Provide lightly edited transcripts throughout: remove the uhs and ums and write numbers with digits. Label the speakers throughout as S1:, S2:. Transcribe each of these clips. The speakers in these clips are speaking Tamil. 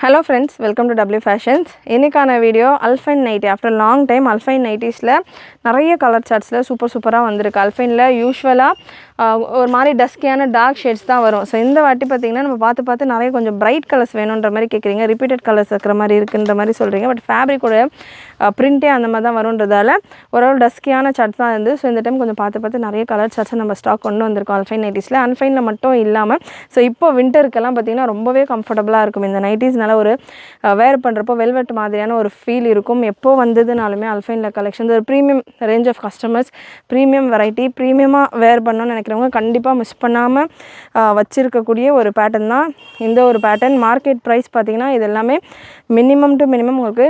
S1: Hello friends, welcome to W Fashions. இன்னைக்கான video அல்ஃபைன் nightie. After long time அல்ஃபைன் நைட்டிஸில் நிறைய கலர் சார்ட்ஸில் சூப்பராக வந்திருக்கு. அல்ஃபைனில் யூஸ்வலாக ஒரு மாதிரி டஸ்கியான டார்க் ஷேட்ஸ் தான் வரும். ஸோ இந்த வாட்டி பார்த்திங்கன்னா நம்ம பார்த்து நிறைய கொஞ்சம் பிரைட் கலர்ஸ் வேணுன்ற மாதிரி கேட்குறீங்க. ரிப்பீட்டட் கலர்ஸ் இருக்கிற மாதிரி இருக்குன்ற மாதிரி சொல்கிறீங்க. பட் ஃபேப்ரிக்கோட பிரிண்ட்டே அந்த மாதிரி தான் வரும்ன்றதால ஓரளவு டஸ்கியான சார்ட்ஸ் தான் இருந்து. ஸோ இந்த டைம் கொஞ்சம் பார்த்து நிறைய கலர் சார்ட்ஸை நம்ம ஸ்டாக் கொண்டு வந்திருக்கோம் அல்ஃபைன் நைட்டிஸில். அல்ஃபைனில் மட்டும் இல்லாமல் ஸோ இப்போ விண்டருக்கெல்லாம் பார்த்திங்கன்னா ரொம்பவே கம்ஃபர்டபுளாக இருக்கும் இந்த நைட்டிஸ். ஒரு வேர் பண்ணுறப்போ வெல்வெட் மாதிரியான ஒரு ஃபீல் இருக்கும். எப்போ வந்ததுனாலுமே அல்ஃபைனில் கலெக்ஷன்ஸ் ஒரு premium range of customers, premium variety, ப்ரீமியமாக வேர் பண்ணணும்னு நினைக்கிறவங்க கண்டிப்பாக மிஸ் பண்ணாமல் வச்சுருக்கக்கூடிய ஒரு பேட்டர்ன் தான் இந்த ஒரு பேட்டர்ன். மார்க்கெட் ப்ரைஸ் பார்த்திங்கன்னா இது எல்லாமே மினிமம் டு மினிமம் உங்களுக்கு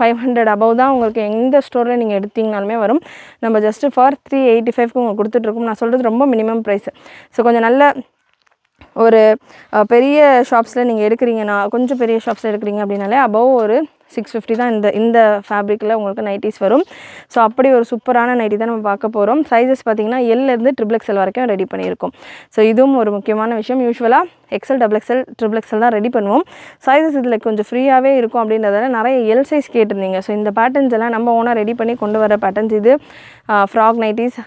S1: 500 அபவ் தான் உங்களுக்கு எந்த ஸ்டோரில் நீங்கள் எடுத்திங்கனாலுமே வரும். நம்ம ஜஸ்ட்டு ஃபார் 385க்கு உங்களுக்கு கொடுத்துட்ருக்கோம். நான் சொல்கிறது ரொம்ப மினிமம் ப்ரைஸ். ஸோ கொஞ்சம் நல்ல ஒரு பெரிய ஷாப்ஸில் நீங்கள் எடுக்கிறீங்கன்னா, கொஞ்சம் பெரிய ஷாப்ஸில் எடுக்கிறீங்க அப்படின்னாலே அபவ் ஒரு 650 தான் இந்த ஃபேப்ரிக்கில் உங்களுக்கு நைட்டிஸ் வரும். ஸோ அப்படி ஒரு சூப்பரான நைட்டி தான் நம்ம பார்க்க போகிறோம். சைஸஸ் பார்த்திங்கன்னா எல்லேருந்து XXL வரைக்கும் ரெடி பண்ணியிருக்கோம். ஸோ இதுவும் ஒரு முக்கியமான விஷயம். யூஸ்வலாக XL, XXL தான் ரெடி பண்ணுவோம். சைஸஸ் இதில் கொஞ்சம் ஃப்ரீயாகவே இருக்கும் அப்படின்றதால நிறைய எல் சைஸ் கேட்டிருந்தீங்க. ஸோ இந்த பேட்டர்ன்ஸ் எல்லாம் நம்ம ஓனாக ரெடி பண்ணி கொண்டு வர பேட்டர்ன்ஸ். இது ஃப்ராக் நைட்டிஸ்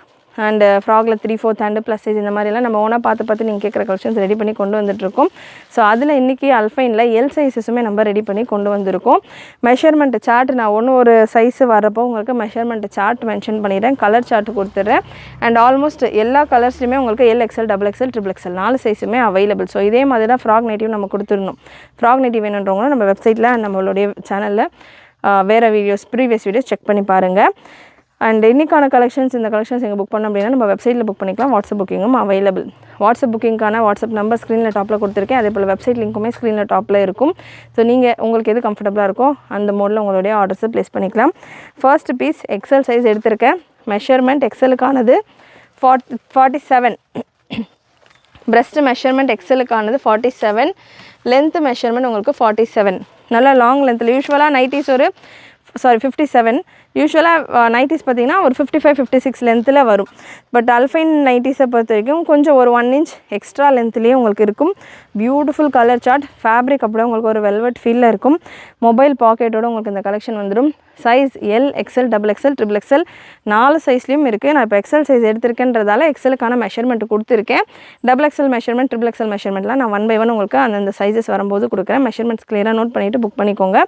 S1: அண்ட் ஃப்ராகில் 3/4 ஹேண்டு ப்ளஸ் சைஸ் இந்த மாதிரிலாம் நம்ம ஓனாக பார்த்து நீங்கள் கேட்குற கலெக்ஷன்ஸ் ரெடி பண்ணி கொண்டு வந்துட்டுருக்கோம். ஸோ அதில் இன்றைக்கி அல்ஃபைனில் எல் சைஸஸுமே நம்ம ரெடி பண்ணி கொண்டு வந்திருக்கோம். மெஷர்மெண்ட் சார்ட் நான் ஒரு சைஸு வரப்போ உங்களுக்கு மெஷர்மெண்ட் சார்ட் மென்ஷன் பண்ணிடுறேன், கலர் சார்ட் கொடுத்துட்றேன். அண்ட் ஆல்மோஸ்ட் எல்லா கலர்ஸ்லையுமே உங்களுக்கு XL, XXL, XXL 4 சைஸுமே அவைலபிள். ஸோ இதே மாதிரி தான் ஃப்ராக் நைட்டிவ் நம்ம கொடுத்துடணும். ஃப்ராக் நைட்டிவ் வேணுன்றவங்களும் நம்ம வெப்சைட்டில் நம்மளுடைய சேனலில் வேறு ப்ரீவியஸ் வீடியோஸ் செக் பண்ணி பாருங்கள். அண்ட் இன்றைக்கான கலெக்ஷன்ஸ், இந்த கலெக்ஷன்ஸ் எங்கே புக் பண்ணோம் அப்படின்னா நம்ம வெப்சைட்டில் புக் பண்ணிக்கலாம். வாட்ஸ்அப் புக்கிங்கும் அவைலபிள். வாட்ஸ்அப் புக்கிங்கான வாட்ஸ்அப் நம்பர் ஸ்க்ரீனில் டாப்பில் கொடுத்துருக்கேன். அதே போல் வெப்சைட் லிங்க்குமே ஸ்க்ரீனில் டாப்பில் இருக்கும். ஸோ நீங்கள் உங்களுக்கு எது கம்ஃபர்டபுளாக இருக்கோ அந்த மோடில் உங்களுடைய ஆர்டர்ஸை ப்ளேஸ் பண்ணிக்கலாம். ஃபர்ஸ்ட் பீஸ் XL சைஸ் எடுத்திருக்கேன். மெஷர்மெண்ட் XLக்கானது 47. பிரஸ்ட் மெஷர்மெண்ட் XLக்கானது 47. லென்த் மெஷர்மெண்ட் உங்களுக்கு 47. நல்லா லாங் லென்த்தில் யூஸ்வலாக நைட்டிஸ் 57. யூஸ்வலாக நைட்டிஸ் பார்த்திங்கன்னா ஒரு 55-56 லென்த்தில் வரும். பட் அல்ஃபைன் நைட்டிஸை பொறுத்த வரைக்கும் கொஞ்சம் ஒரு 1 inch எக்ஸ்ட்ரா லென்த்லேயே உங்களுக்கு இருக்கும். பியூட்டிஃபுல் கலர் சார்ட், ஃபேப்ரிக் அப்படியே உங்களுக்கு ஒரு வெல்வெட் ஃபீலில் இருக்கும். மொபைல் பாக்கெட்டோடு உங்களுக்கு இந்த கலெக்ஷன் வந்துடும். Size L, XL, XXL, XXL 4 சைஸ்லேயும் இருக்குது. நான் இப்போ XL சைஸ் எடுத்திருக்கேன்றதால XLக்கான மெஷர்மெண்ட் கொடுத்துருக்கேன். XXL மெஷர்மெண்ட், XXL மெஷர்மெண்ட்லாம் நான் 1 by 1 உங்களுக்கு அந்தந்த சைஸஸ் வரும்போது கொடுக்குறேன். மெஷர்மெண்ட்ஸ் கிளியராக நோட் பண்ணிவிட்டு புக் பண்ணிக்கோங்க.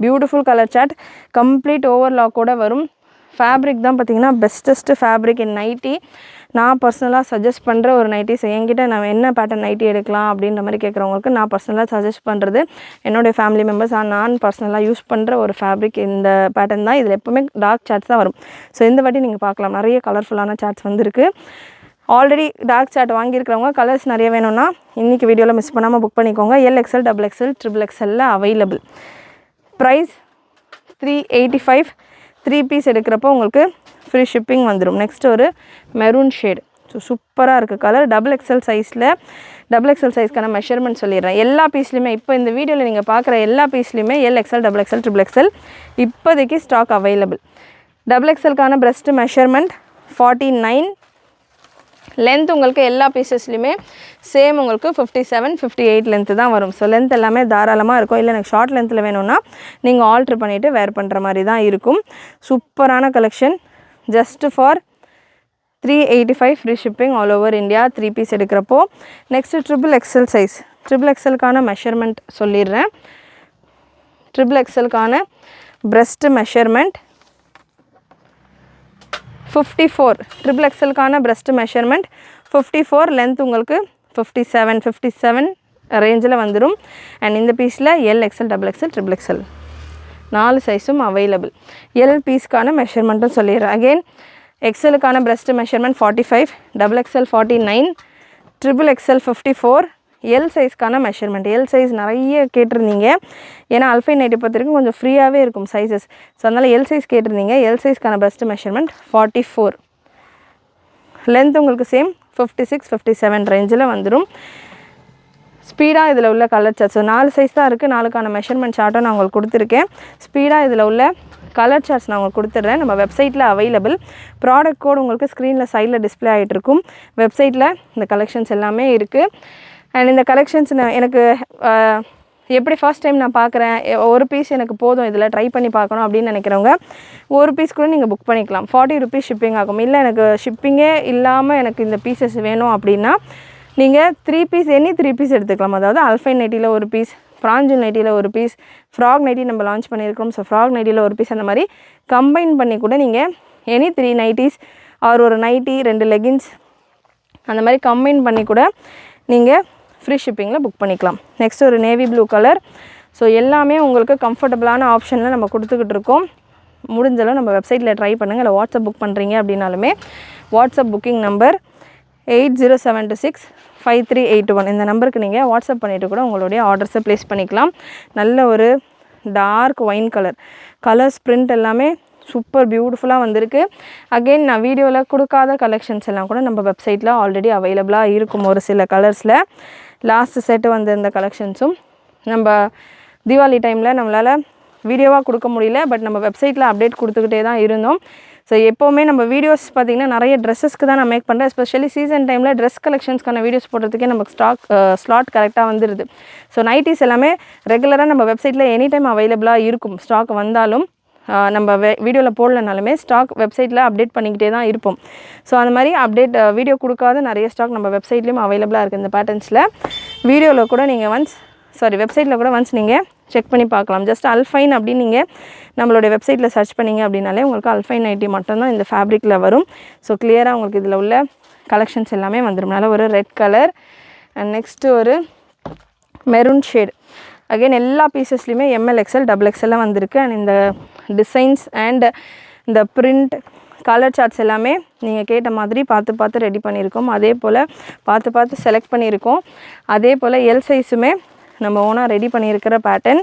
S1: பியூட்டிஃபுல் கலர் சார்ட், கம்ப்ளீட் ஓவர்லாக்கோட வரும். ஃபேப்ரிக் தான் பார்த்திங்கன்னா பெஸ்ட்டஸ்ட்டு ஃபேப்ரிக் இன் நைட்டி. நான் பர்சனலாக சஜஸ்ட் பண்ணுற ஒரு நைட்டிஸ் என்கிட்ட நான் என்ன பேட்டர்ன் நைட்டி எடுக்கலாம் அப்படின்ற மாதிரி கேட்குறவங்களுக்கு நான் பர்சனலாக சஜஸ்ட் பண்ணுறது என்னுடைய ஃபேமிலி மெம்பர்ஸ் நான் பர்சனலாக யூஸ் பண்ணுற ஒரு ஃபேப்ரிக் இந்த பேட்டர்ன் தான். இதில் எப்போவுமே டார்க் சார்ட்ஸ் தான் வரும். ஸோ இந்த வாட்டி நீங்கள் பார்க்கலாம் நிறைய கலர்ஃபுல்லான சார்ட்ஸ் வந்துருக்கு. ஆல்ரெடி டார்க் சார்ட் வாங்கியிருக்கிறவங்க கலர்ஸ் நிறைய வேணும்னா இன்றைக்கி வீடியோவில் மிஸ் பண்ணாமல் புக் பண்ணிக்கோங்க. XL, XXL, XXL available. Price 385. 3 piece எடுக்கிறப்போ உங்களுக்கு ஃப்ரீ ஷிப்பிங் வந்துடும். நெக்ஸ்ட் ஒரு மெரூன் ஷேடு. ஸோ சூப்பராக இருக்குது கலர். XXL சைஸில் XXL சைஸ்க்கான மெஷர்மெண்ட் சொல்லிடுறேன். எல்லா பீஸ்லையுமே இப்போ இந்த வீடியோவில் நீங்கள் பார்க்குற எல்லா பீஸ்லையுமே XL, XXL, XXL இப்போதைக்கு ஸ்டாக் அவைலபிள். XXLக்கான பிரஸ்ட் மெஷர்மெண்ட் 49. லென்த் உங்களுக்கு எல்லா பீசஸ்லையுமே சேம் உங்களுக்கு 57-58 லென்த்து தான் வரும். ஸோ லென்த் எல்லாமே தாராளமாக இருக்கும். இல்லை எனக்கு ஷார்ட் லென்த்தில் வேணும்னா நீங்கள் ஆல்ட்ரு பண்ணிவிட்டு வேர் பண்ணுற மாதிரி தான் இருக்கும். சூப்பரான collection. Just for 385 free shipping all over India 3 piece எடுக்கிறப்போ. Next XXL size. XXLக்கான மெஷர்மெண்ட் சொல்லிடுறேன். XXLக்கான பிரஸ்ட் மெஷர்மெண்ட் 54. XXLக்கான பிரஸ்ட் மெஷர்மெண்ட் 54. லென்த் உங்களுக்கு 57 ரேஞ்சில் வந்துடும். அண்ட் இந்த பீஸில் XL, XXL 4 சைஸும் அவைலபிள். எல் பீஸ்க்கான மெஷர்மெண்ட்டும் சொல்லிடுறேன். அகெயின் XLக்கான breast measurement 45, XXL 49, XXL 54. L சைஸ்க்கான மெஷர்மெண்ட். எல் சைஸ் நிறைய கேட்டிருந்தீங்க. ஏன்னா அல்ஃபைன் நைட்டி பொறுத்த வரைக்கும் கொஞ்சம் ஃப்ரீயாகவே இருக்கும் சைஸஸ். ஸோ அதனால் எல் சைஸ் கேட்டிருந்தீங்க. எல் சைஸ்க்கான பிரஸ்ட் மெஷர்மெண்ட் 44. லென்த் உங்களுக்கு சேம் 56-57 ரேஞ்சில் வந்துடும். ஸ்பீடாக இதில் உள்ள கலர் சார்ட். ஸோ 4 சைஸ் தான் இருக்குது. 4க்கான மெஷர்மெண்ட் சார்ட்டும் நான் உங்களுக்கு கொடுத்துருக்கேன். ஸ்பீடாக இதில் உள்ள கலர் சார்ட்ஸ் நான் உங்களுக்கு கொடுத்துட்றேன். நம்ம வெப்சைட்டில் அவைலபிள். ப்ராடக்ட் கோட் உங்களுக்கு ஸ்க்ரீனில் சைடில் டிஸ்பிளே ஆகிட்டுருக்கும். வெப்சைட்டில் இந்த கலெக்ஷன்ஸ் எல்லாமே இருக்குது. அண்ட் இந்த கலெக்ஷன்ஸ் எனக்கு எப்படி ஃபர்ஸ்ட் டைம் நான் பார்க்குறேன், ஒரு பீஸ் எனக்கு போதும் இதில் ட்ரை பண்ணி பார்க்கணும் அப்படின்னு நினைக்கிறவங்க ஒரு பீஸ் கூட நீங்கள் புக் பண்ணிக்கலாம். 40 rupees ஷிப்பிங் ஆகும். இல்லை எனக்கு ஷிப்பிங்கே இல்லாமல் எனக்கு இந்த பீசஸ் வேணும் அப்படின்னா நீங்கள் 3 பீஸ் எனி 3 பீஸ் எடுத்துக்கலாம். அதாவது அல்ஃபைன் நைட்டியில் ஒரு பீஸ், பிராஞ்சல் நைட்டியில் ஒரு பீஸ், ஃப்ராக் நைட்டி நம்ம லான்ச் பண்ணியிருக்கோம். ஸோ ஃப்ராக் நைட்டியில் ஒரு பீஸ், அந்த மாதிரி கம்பைன் பண்ணி கூட நீங்கள் எனி 3 நைட்டிஸ் ஆர் ஒரு நைட்டி 2 லெகின்ஸ் அந்த மாதிரி கம்பைன் பண்ணி கூட நீங்கள் ஃப்ரீ ஷிப்பிங்கில் புக் பண்ணிக்கலாம். நெக்ஸ்ட் ஒரு நேவி ப்ளூ கலர். ஸோ எல்லாமே உங்களுக்கு கம்ஃபர்டபுளான ஆப்ஷனில் நம்ம கொடுத்துக்கிட்டு இருக்கோம். முடிஞ்சளவு நம்ம வெப்சைட்டில் ட்ரை பண்ணுங்கள். இல்லை வாட்ஸ்அப் புக் பண்ணுறீங்க அப்படின்னாலுமே வாட்ஸ்அப் புக்கிங் நம்பர் 8072653821 இந்த நம்பருக்கு நீங்கள் வாட்ஸ்அப் பண்ணிவிட்டு கூட உங்களுடைய ஆர்டர்ஸை ப்ளேஸ் பண்ணிக்கலாம். நல்ல ஒரு டார்க் ஒயின் கலர்ஸ் பிரிண்ட் எல்லாமே சூப்பர் பியூட்டிஃபுல்லாக வந்திருக்கு. அகெயின் நான் வீடியோவில் கொடுக்காத கலெக்ஷன்ஸ் எல்லாம் கூட நம்ம வெப்சைட்டில் ஆல்ரெடி அவைலபிளாக இருக்கும். ஒரு சில கலர்ஸில் லாஸ்ட் செட்டு வந்திருந்த கலெக்ஷன்ஸும் நம்ம தீபாவளி டைமில் நம்மளால் வீடியோவாக கொடுக்க முடியல. பட் நம்ம வெப்சைட்டில் அப்டேட் கொடுத்துக்கிட்டே தான் இருந்தோம். ஸோ எப்போவுமே நம்ம வீடியோஸ் பார்த்திங்கன்னா நிறைய ட்ரெஸ்ஸஸ்க்கு தான் நான் மேக் பண்ணுறேன். எஸ்பெஷலி சீசன் டைமில் ட்ரெஸ் கலெக்ஷன்ஸ்க்கான வீடியோஸ் போடுறதுக்கே நமக்கு ஸ்லாட் கரெக்டாக வந்துடுது. ஸோ நைட்டிஸ் எல்லாமே ரெகுலராக நம்ம வெப்சைட்டில் எனி டைம் அவைலபிளாக இருக்கும். ஸ்டாக் வந்தாலும் நம்ம வீடியோவில் போடலனாலுமே ஸ்டாக் வெப்சைட்டில் அப்டேட் பண்ணிக்கிட்டே தான் இருப்போம். ஸோ அந்த மாதிரி அப்டேட் வீடியோ கொடுக்காத நிறைய ஸ்டாக் நம்ம வெப்சைட்லேயும் அவைலபிளாக இருக்குது. இந்த பேட்டர்ன்ஸில் வீடியோவில் கூட நீங்கள் வெப்சைட்டில் கூட ஒன்ஸ் நீங்கள் செக் பண்ணி பார்க்கலாம். ஜஸ்ட் அல்ஃபைன் அப்படின்னு நீங்கள் நம்மளுடைய வெப்சைட்டில் சர்ச் பண்ணிங்க அப்படின்னாலே உங்களுக்கு அல்ஃபைன் நைட்டி மட்டும்தான் இந்த ஃபேப்ரிக்கில் வரும். ஸோ கிளியராக உங்களுக்கு இதில் உள்ள கலெக்ஷன்ஸ் எல்லாமே வந்துடும். நல்ல ஒரு ரெட் கலர் அண்ட் நெக்ஸ்ட்டு ஒரு மெரூன் ஷேட். அகெயின் எல்லா பீசஸ்லையுமே ML XL XXL வந்திருக்கு. அண்ட் இந்த டிசைன்ஸ் அண்ட் இந்த பிரிண்ட் கலர் சார்ட்ஸ் எல்லாமே நீங்கள் கேட்ட மாதிரி பார்த்து ரெடி பண்ணியிருக்கோம். அதே போல் பார்த்து செலக்ட் பண்ணியிருக்கோம். அதே போல் எல் சைஸுமே நம்ம ஓனாக ரெடி பண்ணியிருக்கிற பேட்டர்ன்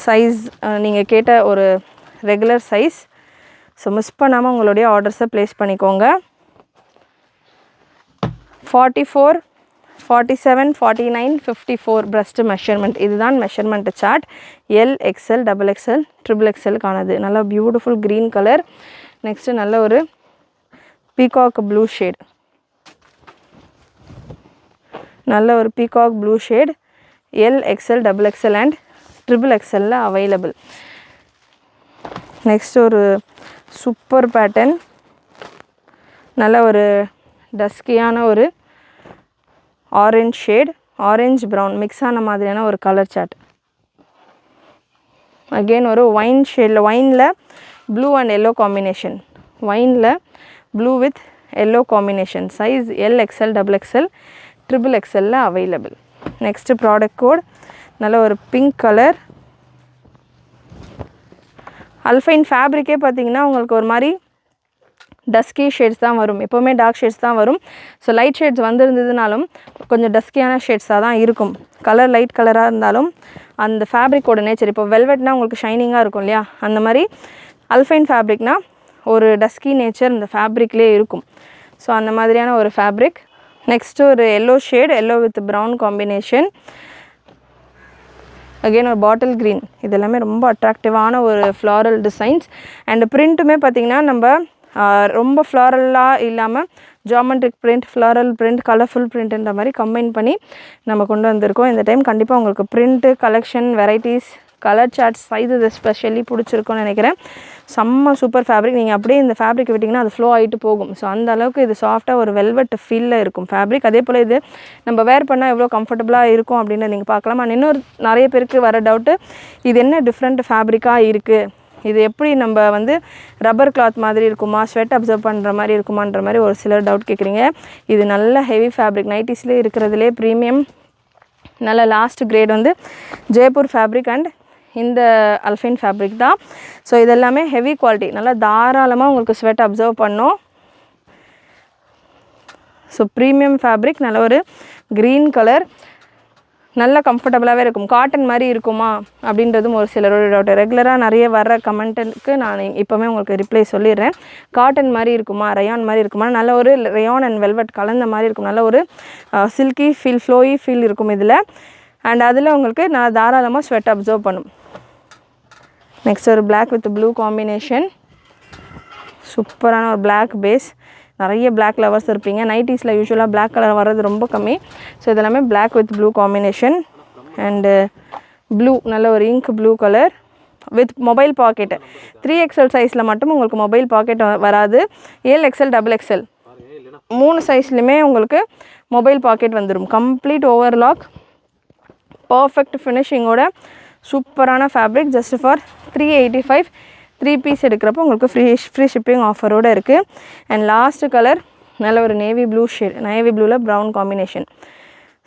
S1: சைஸ் நீங்கள் கேட்ட ஒரு ரெகுலர் சைஸ். ஸோ மிஸ் பண்ணாமல் உங்களுடைய ஆர்டர்ஸை ப்ளேஸ் பண்ணிக்கோங்க. 44, 47, 49, 54 பிரஸ்ட் மெஷர்மெண்ட் இதுதான் measurement chart. L XL XXL XXLக்கானது. நல்லா பியூட்டிஃபுல் க்ரீன் கலர். நெக்ஸ்ட்டு நல்ல ஒரு பீகாக் ப்ளூ ஷேட். நல்ல ஒரு peacock blue shade L XL XXL and XXL available. Next ஒரு சூப்பர் பேட்டர்ன். நல்ல ஒரு டஸ்கியான ஒரு orange shade, orange brown mix ஆன மாதிரியான ஒரு கலர் சார்ட். அகெயின் ஒரு ஒயின் ஷேடில், ஒயினில் ப்ளூ அண்ட் எல்லோ காம்பினேஷன். ஒயினில் blue with yellow combination. Size L XL XXL XXL available. Next product code நல்ல ஒரு பிங்க் கலர். அல்ஃபைன் ஃபேப்ரிக்கே பார்த்திங்கன்னா உங்களுக்கு ஒரு மாதிரி டஸ்கி ஷேட்ஸ் தான் வரும். எப்போவுமே டார்க் ஷேட்ஸ் தான் வரும். ஸோ லைட் ஷேட்ஸ் வந்துருந்ததுனாலும் கொஞ்சம் டஸ்கியான ஷேட்ஸாக தான் இருக்கும். கலர் லைட் கலராக இருந்தாலும் அந்த ஃபேப்ரிக்கோட நேச்சர், இப்போ வெல்வெட்னா உங்களுக்கு ஷைனிங்காக இருக்கும் இல்லையா, அந்த மாதிரி அல்ஃபைன் ஃபேப்ரிக்னால் ஒரு டஸ்கி நேச்சர் இந்த ஃபேப்ரிக்லேயே இருக்கும். ஸோ அந்த மாதிரியான ஒரு ஃபேப்ரிக். நெக்ஸ்ட்டு ஒரு yellow shade, yellow with brown combination. Again ஒரு பாட்டில் க்ரீன். இது எல்லாமே ரொம்ப அட்ராக்டிவான ஒரு ஃப்ளாரல் டிசைன்ஸ். அண்ட் பிரிண்ட்டுமே பார்த்திங்கன்னா நம்ம ரொம்ப ஃப்ளாரலாக இல்லாமல் geometric print, floral print, colourful பிரிண்ட்ன்ற மாதிரி கம்பைன் பண்ணி நம்ம கொண்டு வந்திருக்கோம். இந்த டைம் கண்டிப்பாக உங்களுக்கு print collection varieties colour charts sizes especially பிடிச்சிருக்கும்னு நினைக்கிறேன். செம்ம சூப்பர் ஃபேப்ரிக். நீங்கள் அப்படியே இந்த ஃபேப்ரிக் விட்டிங்கன்னா அது ஃப்ளோ ஆகிட்டு போகும். ஸோ அந்த அளவுக்கு இது சாஃப்டாக ஒரு வெல்வெட் ஃபீலில் இருக்கும் ஃபேப்ரிக். அதே போல் இது நம்ம வேர் பண்ணால் எவ்வளோ கம்ஃபர்டபுளாக இருக்கும் அப்படின்னு நீங்கள் பார்க்கலாம். அண்ட் இன்னொரு நிறைய பேருக்கு வர டவுட்டு, இது என்ன டிஃப்ரெண்ட் ஃபேப்ரிக்காக இருக்குது, இது எப்படி நம்ம வந்து ரப்பர் கிளாத் மாதிரி இருக்குமா, ஸ்வெட் அப்சர்வ் பண்ணுற மாதிரி இருக்குமான்ற மாதிரி ஒரு சிலர் டவுட் கேட்குறீங்க. இது நல்ல ஹெவி ஃபேப்ரிக். நைட்டிஸ்லேயே இருக்கிறதுலே ப்ரீமியம் நல்ல லாஸ்ட் கிரேட் வந்து ஜெய்ப்பூர் ஃபேப்ரிக் அண்ட் இந்த அல்ஃபைன் ஃபேப்ரிக் தான். ஸோ இதெல்லாமே ஹெவி குவாலிட்டி, நல்லா தாராளமாக உங்களுக்கு ஸ்வெட் அப்சர்வ் பண்ணும். ஸோ ப்ரீமியம் ஃபேப்ரிக், நல்ல ஒரு க்ரீன் கலர், நல்ல கம்ஃபர்டபுளாகவே இருக்கும். காட்டன் மாதிரி இருக்குமா அப்படின்றதும் ஒரு சிலரோட டவுட். ரெகுலராக நிறைய வர்ற கமெண்ட்டுக்கு நான் இப்போவே உங்களுக்கு ரிப்ளை சொல்லிடுறேன். காட்டன் மாதிரி இருக்குமா, ரயான் மாதிரி இருக்குமா, நல்ல ஒரு ரயான் அண்ட் வெல்வெட் கலந்த மாதிரி இருக்கும். நல்ல ஒரு சில்கி ஃபீல், ஃப்ளோயி ஃபீல் இருக்கும் இதில். அண்ட் அதில் உங்களுக்கு நான் தாராளமாக ஸ்வெட் அப்சர்வ் பண்ணும். நெக்ஸ்ட் ஒரு பிளாக் வித் ப்ளூ காம்பினேஷன். சூப்பரான ஒரு பிளாக் பேஸ். நிறைய பிளாக் லவர்ஸ் இருப்பீங்க. நைட்டிஸில் யூஸ்வலாக பிளாக் கலர் வர்றது ரொம்ப கம்மி. ஸோ இதெல்லாமே black with blue combination. And blue, நல்ல ஒரு ink blue colour with mobile pocket. 3XL சைஸில் மட்டும் உங்களுக்கு மொபைல் பாக்கெட் வராது. XL XXL 3 சைஸ்லையுமே உங்களுக்கு மொபைல் பாக்கெட் வந்துடும். கம்ப்ளீட் ஓவர்லாக், பர்ஃபெக்ட் ஃபினிஷிங்கோட சூப்பரான ஃபேப்ரிக். Just for 385. 3 பீஸ் எடுக்கிறப்போ உங்களுக்கு ஃப்ரீ ஷிப்பிங் ஆஃபரோடு இருக்குது. அண்ட் லாஸ்ட்டு கலர் நல்ல ஒரு நேவி ப்ளூ ஷேட், நேவி ப்ளூவில் ப்ரௌன் காம்பினேஷன்.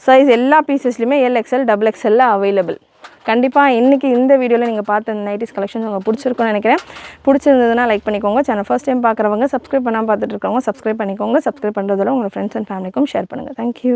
S1: சைஸ் எல்லா பீசஸ்லையுமே XL XXL அவைலபிள். கண்டிப்பாக இன்றைக்கி இந்த வீடியோவில் நீங்கள் பார்த்த இந்த நைட்டிஸ் கலெக்ஷன்ஸ் உங்களுக்கு பிடிச்சிருக்குன்னு நினைக்கிறேன். பிடிச்சிருந்ததுன்னா லைக் பண்ணிக்கோங்க. சேனல் ஃபர்ஸ்ட் டைம் பார்க்குறவங்க, சப்ஸ்கிரைப் பண்ணாமல் பார்த்துட்டு இருக்கவங்க சப்ஸ்கிரைப் பண்ணிக்கோங்க. சப்ஸ்கிரைப் பண்ணுறதோட உங்கள் ஃப்ரெண்ட்ஸ் அண்ட் ஃபேமிலிக்கும் ஷேர் பண்ணுங்கள். தேங்க்யூ.